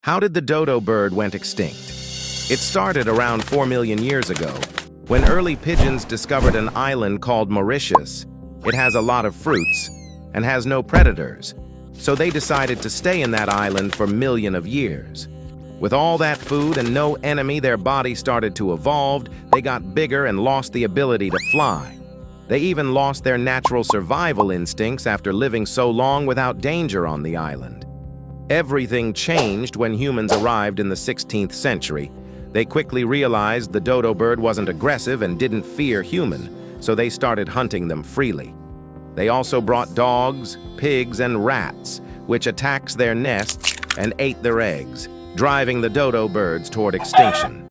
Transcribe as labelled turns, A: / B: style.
A: How did the dodo bird went extinct? It started around 4 million years ago, when early pigeons discovered an island called Mauritius. It has a lot of fruits and has no predators, so they decided to stay in that island for millions of years. With all that food and no enemy, their body started to evolve. They got bigger and lost the ability to fly. They even lost their natural survival instincts after living so long without danger on the island. Everything changed when humans arrived in the 16th century. They quickly realized the dodo bird wasn't aggressive and didn't fear human, so they started hunting them freely. They also brought dogs, pigs, and rats, which attacked their nests and ate their eggs, driving the dodo birds toward extinction.